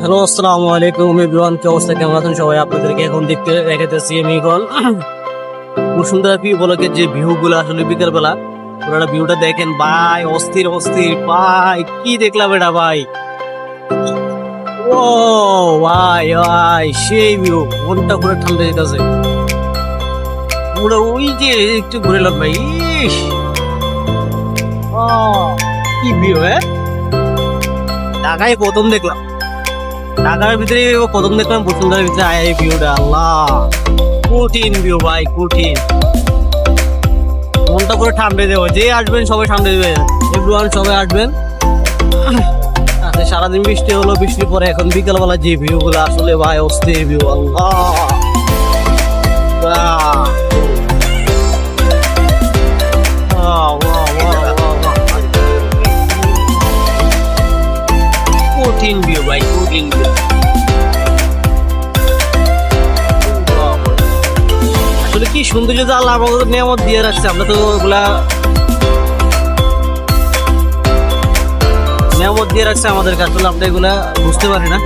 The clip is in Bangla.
হ্যালো, আসসালামু আলাইকুম এভরিওয়ান। কি অবস্থা, কেমন আছেন সবাই? আপনাদেরকে এখন দেখতে দেখাতেছি আমি এখন বসুন্ধরা ভিউ বলকে যে ভিউ গুলো আসলে বিকেল বেলা ওরা ভিউটা দেখেন ভাই, অস্থির অস্থির ভাই। কি দেখলাম এটা ভাই, ও ভাই ভাই সেই ভিউ, মনটা পুরো ঠান্ডা যেতেছে পুরো। ওই যে একটু ঘুরে এলাম ভাই, ইস কি ভিউ ঢাকায় প্রথম দেখলাম, ঢাকার ভিতরে প্রথম দেখলাম বসুন্ধরার ভিতরে আয় এই ভিউটা। আল্লাহ, কঠিন ভিউ ভাই, কঠিন। মনটা করে ঠান্ডা দেবো, যে আসবেন সবাই ঠান্ডা দেবে, এভরিওয়ান সবাই আসবেন। আচ্ছা, সারাদিন বৃষ্টি হলো, বৃষ্টির পরে এখন বিকালবেলা যে ভিউ গুলো আসলে ভাই অস্থির ভিউ। আল্লাহ, কঠিন ভিউ ভাই, কঠিন ভিউ। আসলে কি সৌন্দর্য যে আল্লাহ আমাদের নিয়ামত দিয়ে রাখছে, আমরা তো ওগুলা নিয়ামত দিয়ে রাখছে আমাদের কাছে, আমরা এগুলা বুঝতে পারি না।